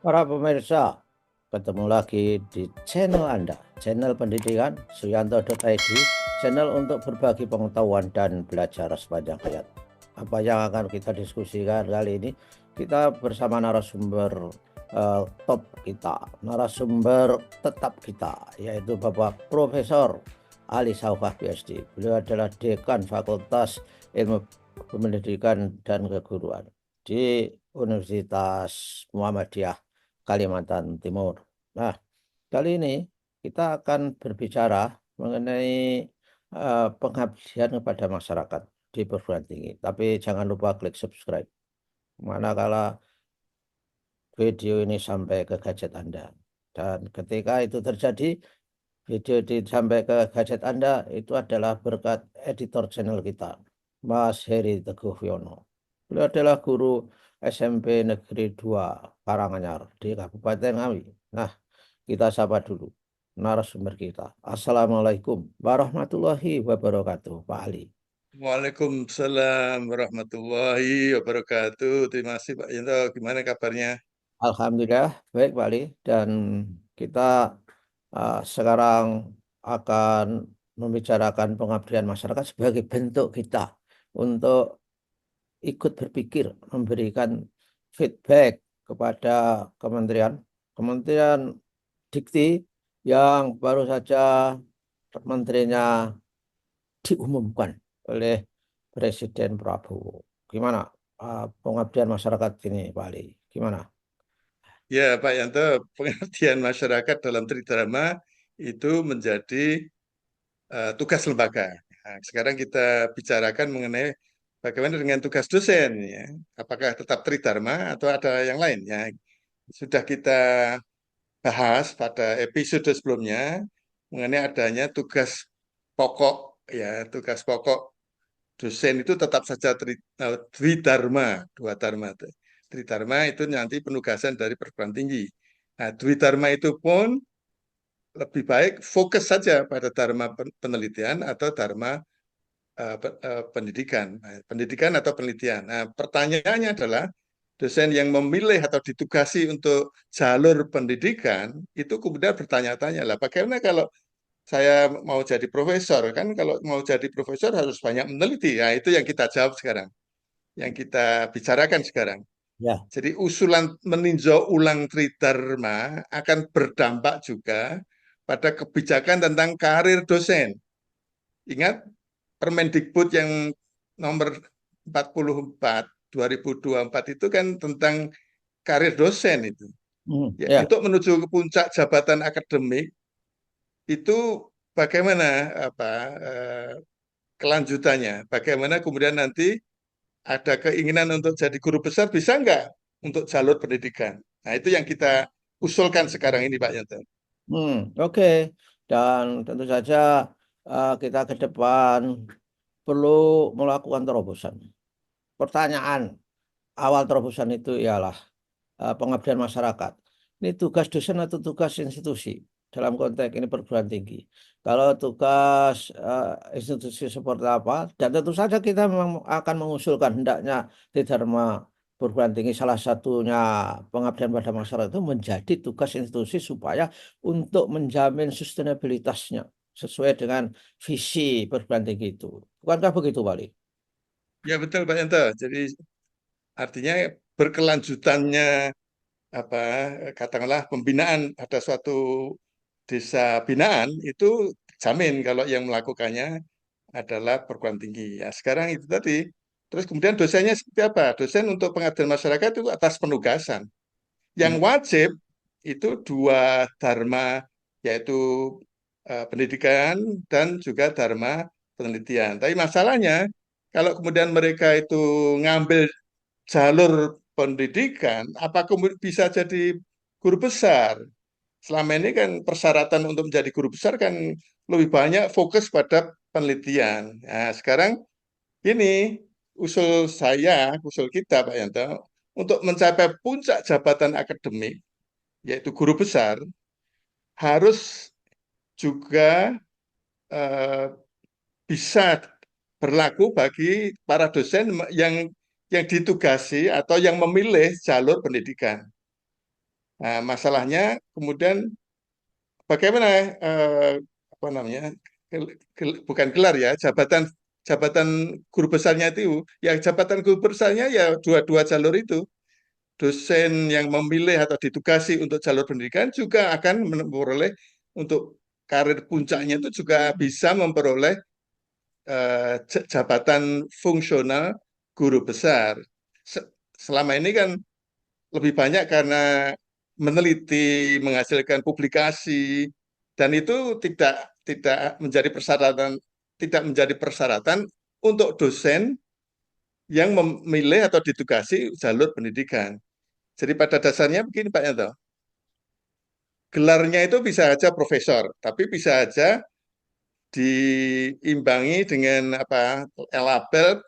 Para pemirsa, ketemu lagi di channel Anda, channel pendidikan Suyanto.id, channel untuk berbagi pengetahuan dan belajar sepanjang hayat. Apa yang akan kita diskusikan kali ini? Kita bersama narasumber top kita, narasumber tetap kita, yaitu Bapak Profesor Ali Saufah PhD. Beliau adalah Dekan Fakultas Ilmu Pendidikan dan Keguruan di Universitas Muhammadiyah Kalimantan Timur. Nah, kali ini kita akan berbicara mengenai pengabdian kepada masyarakat di perguruan tinggi. Tapi jangan lupa klik subscribe. Manakala video ini sampai ke gadget Anda. Dan ketika itu terjadi, video sampai ke gadget Anda itu adalah berkat editor channel kita, Mas Heri Teguh Yono. Beliau adalah guru SMP Negeri 2 Karanganyar di Kabupaten Ngawi. Nah, kita sapa dulu narasumber kita. Assalamualaikum warahmatullahi wabarakatuh, Pak Ali. Waalaikumsalam warahmatullahi wabarakatuh. Terima kasih Pak Yanto. Gimana kabarnya? Alhamdulillah baik, Pak Ali. Dan kita sekarang akan membicarakan pengabdian masyarakat sebagai bentuk kita untuk ikut berpikir, memberikan feedback kepada Kementerian Kementerian Dikti yang baru saja menterinya diumumkan oleh Presiden Prabowo. Gimana pengabdian masyarakat ini, Pak Ali? Gimana? Ya Pak Yanto, pengertian masyarakat dalam Tridharma itu menjadi tugas lembaga. Nah, sekarang kita bicarakan mengenai bagaimana dengan tugas dosen, ya. Apakah tetap Tridharma atau ada yang lain? Ya, sudah kita bahas pada episode sebelumnya mengenai adanya tugas pokok, ya, tugas pokok dosen itu tetap saja Dwidharma, dua dharma. Tridharma itu nanti penugasan dari perguruan tinggi. Nah, Dwidharma itu pun lebih baik fokus saja pada dharma penelitian atau dharma pendidikan. Nah, pendidikan atau penelitian. Nah, pertanyaannya adalah dosen yang memilih atau ditugasi untuk jalur pendidikan itu kemudian bertanya-tanya lah, bagaimana kalau saya mau jadi profesor? Kan kalau mau jadi profesor harus banyak meneliti. Nah, itu yang kita jawab sekarang, yang kita bicarakan sekarang. Ya. Jadi usulan meninjau ulang Tridharma akan berdampak juga pada kebijakan tentang karir dosen. Ingat Permendikbud yang nomor 44 2024 itu kan tentang karir dosen itu. Ya, Ya. untuk menuju ke puncak jabatan akademik itu bagaimana apa eh, kelanjutannya? Bagaimana kemudian nanti ada keinginan untuk jadi guru besar bisa nggak untuk jalur pendidikan? Nah, itu yang kita usulkan sekarang ini Pak Yanto. Oke. Dan tentu saja kita ke depan perlu melakukan terobosan. Pertanyaan awal terobosan itu ialah pengabdian masyarakat. Ini tugas dosen atau tugas institusi? Dalam konteks ini perguruan tinggi. Kalau tugas institusi seperti apa, dan tentu saja kita memang akan mengusulkan hendaknya di Dharma perguruan tinggi salah satunya pengabdian pada masyarakat itu menjadi tugas institusi supaya untuk menjamin sustenabilitasnya sesuai dengan visi perguruan tinggi itu. Bukankah begitu, Wali? Ya betul Pak Yanto. Jadi artinya berkelanjutannya apa katakanlah pembinaan ada suatu desa binaan itu jamin kalau yang melakukannya adalah perguruan tinggi. Ya, sekarang itu tadi. Terus kemudian dosennya seperti apa? Dosen untuk pengabdian masyarakat itu atas penugasan. Yang Hmm. wajib itu dua dharma, yaitu pendidikan dan juga dharma penelitian. Tapi masalahnya, kalau kemudian mereka itu ngambil jalur pendidikan, apa kemudian bisa jadi guru besar? Selama ini kan persyaratan untuk menjadi guru besar kan lebih banyak fokus pada penelitian. Nah, sekarang ini usul kita Pak Yanto, untuk mencapai puncak jabatan akademik, yaitu guru besar, harus juga eh, bisa berlaku bagi para dosen yang ditugasi atau yang memilih jalur pendidikan. Nah, masalahnya kemudian bagaimana apa namanya bukan gelar ya, jabatan jabatan guru besarnya itu, ya jabatan guru besarnya ya dua-dua jalur itu. Dosen yang memilih atau ditugasi untuk jalur pendidikan juga akan memperoleh untuk karir puncaknya itu juga bisa memperoleh jabatan fungsional guru besar. Selama ini kan lebih banyak karena meneliti, menghasilkan publikasi, dan itu tidak menjadi persyaratan untuk dosen yang memilih atau ditugasi jalur pendidikan. Jadi pada dasarnya begini Pak Yanto, gelarnya itu bisa aja profesor, tapi bisa aja diimbangi dengan apa label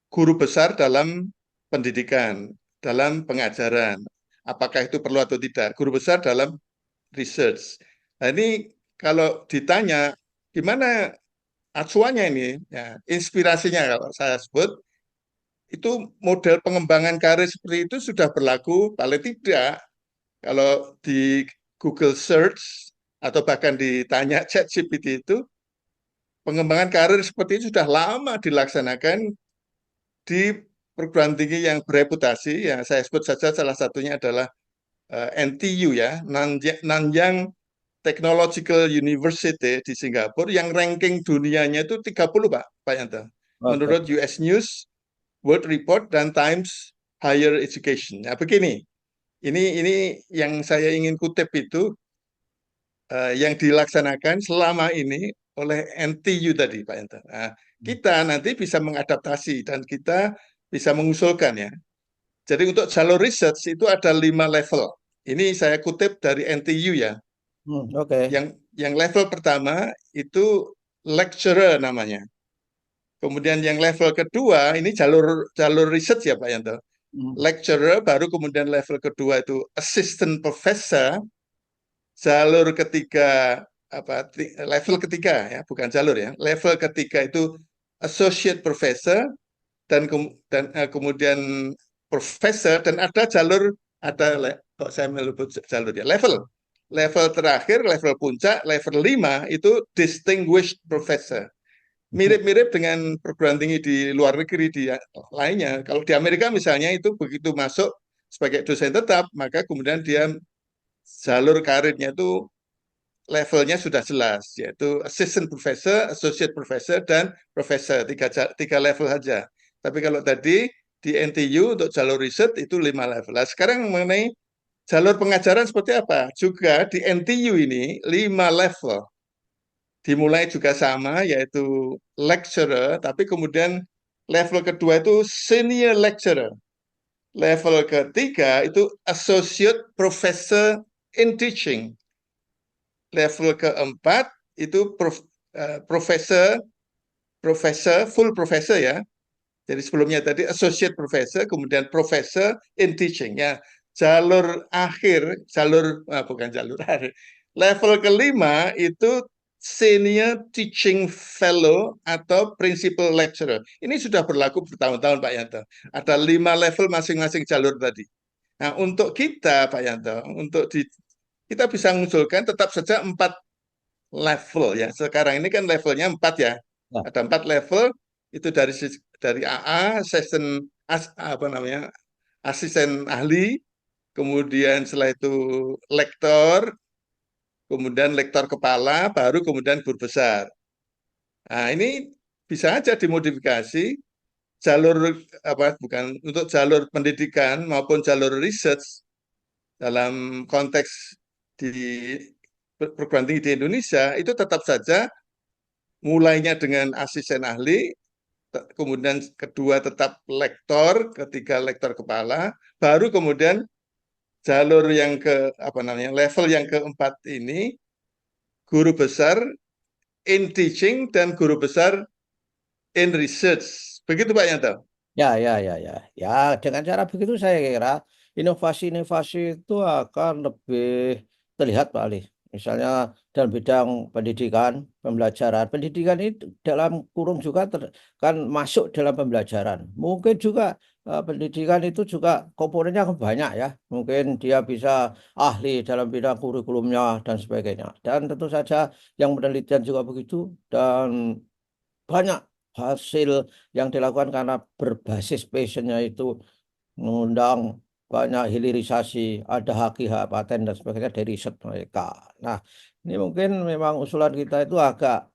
guru besar dalam pendidikan, dalam pengajaran. Apakah itu perlu atau tidak? Guru besar dalam research. Nah ini kalau ditanya gimana acuannya ini, ya, inspirasinya kalau saya sebut itu model pengembangan karir seperti itu sudah berlaku paling tidak kalau di Google Search atau bahkan ditanya ChatGPT itu pengembangan karir seperti itu sudah lama dilaksanakan di perguruan tinggi yang bereputasi, yang saya sebut saja salah satunya adalah NTU ya, Nanyang Technological University di Singapura yang ranking dunianya itu 30 Pak Yanto. Oke. Menurut US News, World Report dan Times Higher Education. Nah, begini, ini yang saya ingin kutip itu yang dilaksanakan selama ini oleh NTU tadi Pak Yanto. Nah, kita nanti bisa mengadaptasi dan kita bisa mengusulkan ya. Jadi untuk jalur research itu ada 5 level. Ini saya kutip dari NTU ya. Oke. Yang level pertama itu lecturer namanya. Kemudian yang level kedua ini jalur jalur research ya Pak Yanto. Hmm. Lecturer baru kemudian level kedua itu assistant professor, jalur ketiga apa level ketiga ya bukan jalur ya. Level ketiga itu associate professor dan kemudian profesor dan ada jalur kok saya menyebut jalur ya level terakhir level puncak level 5 itu distinguished professor mirip-mirip dengan perguruan tinggi di luar negeri di lainnya. Kalau di Amerika misalnya itu begitu masuk sebagai dosen tetap maka kemudian dia jalur karirnya itu levelnya sudah jelas yaitu assistant professor, associate professor dan professor tiga level saja. Tapi kalau tadi di NTU untuk jalur riset itu 5 level. Nah, sekarang mengenai jalur pengajaran seperti apa? Juga di NTU ini 5 level. Dimulai juga sama yaitu lecturer, tapi kemudian level kedua itu senior lecturer. Level ketiga itu associate professor in teaching. Level keempat itu profesor, full professor ya. Jadi sebelumnya tadi associate professor, kemudian professor in teaching ya. Jalur akhir, bukan jalur akhir. Level kelima itu senior teaching fellow atau principal lecturer. Ini sudah berlaku bertahun-tahun Pak Yanto. Ada 5 level masing-masing jalur tadi. Nah, untuk kita Pak Yanto, kita bisa mengusulkan tetap saja 4 level ya. Sekarang ini kan levelnya 4 ya. Ya. Ada 4 level itu dari AA, apa namanya, asisten ahli, kemudian setelah itu lektor, kemudian lektor kepala, baru kemudian guru besar. Nah, ini bisa aja dimodifikasi jalur apa bukan untuk jalur pendidikan maupun jalur research dalam konteks di perguruan tinggi di Indonesia itu tetap saja mulainya dengan asisten ahli, kemudian kedua tetap lektor, ketiga lektor kepala, baru kemudian jalur yang ke apa namanya level yang keempat ini guru besar in teaching dan guru besar in research. Begitu Pak Yanto? Ya, ya, ya, ya. Ya, dengan cara begitu saya kira inovasi-inovasi itu akan lebih terlihat, Pak Ali. Misalnya dalam bidang pendidikan, pembelajaran. Pendidikan itu dalam kurung juga kan masuk dalam pembelajaran. Mungkin juga pendidikan itu juga komponennya kan banyak ya. Mungkin dia bisa ahli dalam bidang kurikulumnya dan sebagainya. Dan tentu saja yang penelitian juga begitu. Dan banyak hasil yang dilakukan karena berbasis passionnya itu mengundang banyak hilirisasi, ada hak paten dan sebagainya dari riset mereka. Nah, ini mungkin memang usulan kita itu agak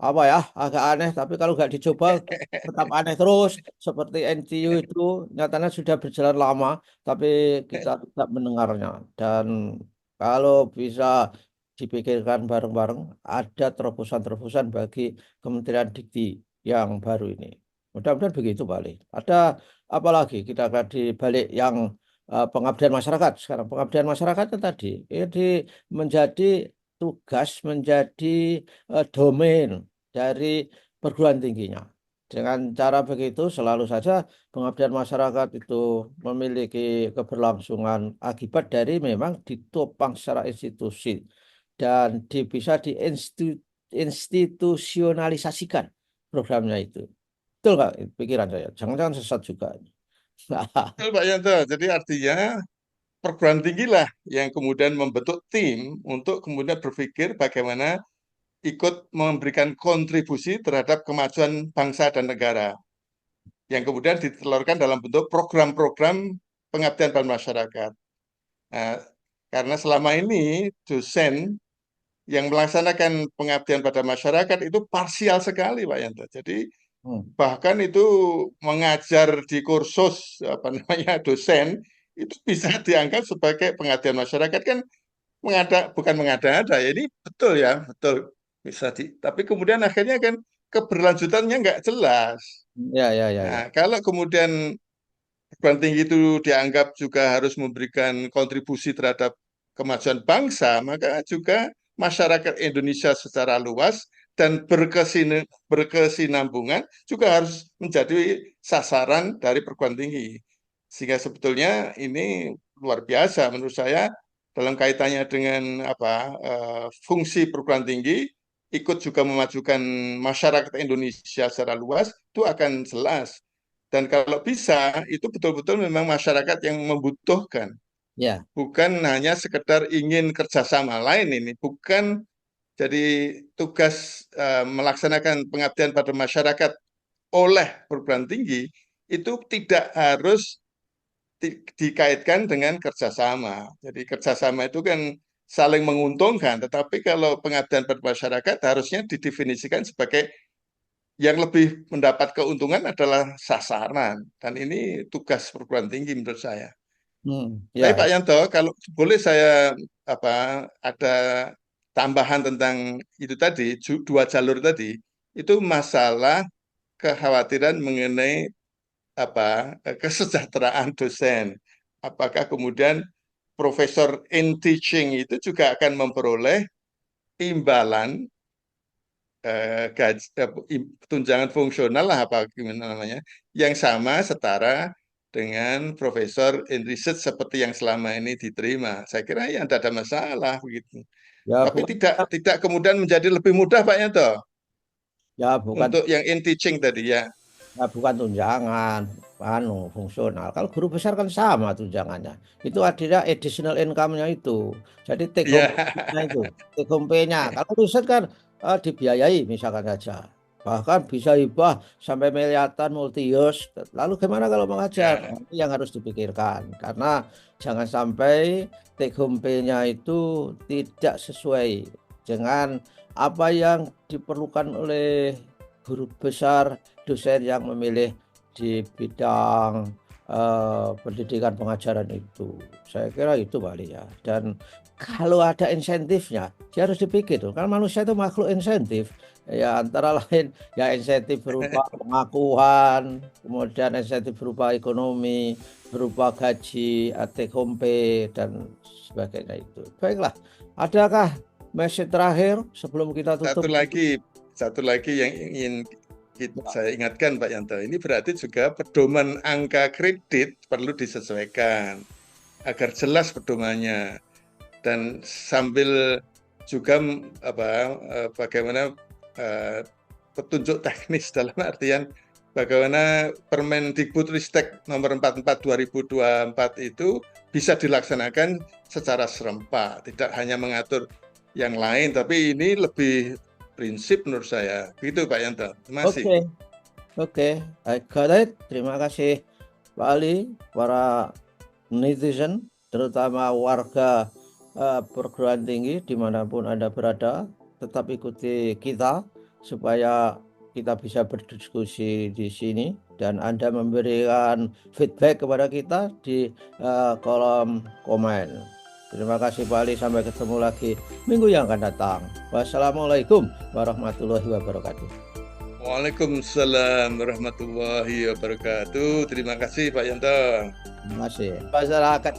apa ya, agak aneh, tapi kalau nggak dicoba tetap aneh terus. Seperti NTU itu nyatanya sudah berjalan lama, tapi kita tidak mendengarnya. Dan kalau bisa dipikirkan bareng-bareng, ada terobosan-terobosan bagi Kementerian Dikti yang baru ini. Mudah-mudahan begitu, Bali. Ada apa lagi kita akan di balik yang pengabdian masyarakat. Sekarang pengabdian masyarakatnya tadi ini menjadi tugas, menjadi domain dari perguruan tingginya. Dengan cara begitu selalu saja pengabdian masyarakat itu memiliki keberlangsungan akibat dari memang ditopang secara institusi dan bisa diinstitusionalisasikan programnya itu. Betul nggak pikiran saya? Jangan-jangan sesat juga. Betul, Pak Yanto. Jadi artinya perguruan tinggi lah yang kemudian membentuk tim untuk kemudian berpikir bagaimana ikut memberikan kontribusi terhadap kemajuan bangsa dan negara yang kemudian ditelurkan dalam bentuk program-program pengabdian pada masyarakat. Nah, karena selama ini dosen yang melaksanakan pengabdian pada masyarakat itu parsial sekali, Pak Yanto. Jadi Hmm. bahkan itu mengajar di kursus apa namanya dosen itu bisa dianggap sebagai pengabdian masyarakat kan bukan mengada-ada ya ini betul ya betul bisa tapi kemudian akhirnya kan keberlanjutannya nggak jelas. Ya, ya, ya, Nah, ya. kalau kemudian perguruan tinggi itu dianggap juga harus memberikan kontribusi terhadap kemajuan bangsa, maka juga masyarakat Indonesia secara luas dan berkesinambungan juga harus menjadi sasaran dari perguruan tinggi. Sehingga sebetulnya ini luar biasa menurut saya dalam kaitannya dengan apa fungsi perguruan tinggi ikut juga memajukan masyarakat Indonesia secara luas itu akan jelas. Dan kalau bisa, itu betul-betul memang masyarakat yang membutuhkan. Ya. Bukan hanya sekedar ingin kerjasama lain ini. Bukan jadi tugas melaksanakan pengabdian pada masyarakat oleh perguruan tinggi, itu tidak harus dikaitkan dengan kerjasama. Jadi kerjasama itu kan saling menguntungkan. Tetapi kalau pengabdian pada masyarakat harusnya didefinisikan sebagai yang lebih mendapat keuntungan adalah sasaran dan ini tugas perguruan tinggi menurut saya. Tapi Ya, Pak Yanto, kalau boleh saya apa ada tambahan tentang itu tadi dua jalur tadi itu masalah kekhawatiran mengenai apa kesejahteraan dosen. Apakah kemudian profesor in teaching itu juga akan memperoleh imbalan tunjangan fungsional lah apa gimana namanya yang sama setara dengan profesor in research seperti yang selama ini diterima. Saya kira ya tidak ada masalah begitu. ya Tapi bukan, tidak kemudian menjadi lebih mudah Pak Yanto ya bukan, untuk yang in teaching tadi ya. ya bukan tunjangan, fungsional. Kalau guru besar kan sama tunjangannya. Itu ada additional income-nya itu. Jadi take home Ya. pay-nya itu, take home pay-nya. Kalau riset kan dibiayai misalkan saja. Bahkan bisa hibah sampai miliaran multi-use. Lalu gimana kalau mengajar? Ya. Nah, ini yang harus dipikirkan. Karena jangan sampai take home pay-nya itu tidak sesuai dengan apa yang diperlukan oleh guru besar, dosen yang memilih di bidang pendidikan pengajaran itu. Saya kira itu kali ya. Dan kalau ada insentifnya, dia harus dipikir tuh. Karena manusia itu makhluk insentif. Ya antara lain ya insentif berupa pengakuan, kemudian insentif berupa ekonomi, berupa gaji, take home pay dan sebagainya itu. Baiklah, adakah message terakhir sebelum kita Satu tutup? lagi, satu lagi yang ingin saya ingatkan Pak Yanto, ini berarti juga pedoman angka kredit perlu disesuaikan agar jelas pedomannya dan sambil juga apa bagaimana petunjuk teknis dalam artian bagaimana Permendikbudristek nomor 44 2024 itu bisa dilaksanakan secara serempak, tidak hanya mengatur yang lain, tapi ini lebih prinsip menurut saya. Gitu Pak Yanto. Terima kasih. Oke, I got it. Terima kasih Pak Ali, para netizen, terutama warga perguruan tinggi dimanapun Anda berada, tetap ikuti kita supaya kita bisa berdiskusi di sini dan Anda memberikan feedback kepada kita di kolom komen. Terima kasih Pak Ali, sampai ketemu lagi minggu yang akan datang. Wassalamualaikum warahmatullahi wabarakatuh. Waalaikumsalam warahmatullahi wabarakatuh. Terima kasih Pak Yanto. Terima kasih. Masyarakat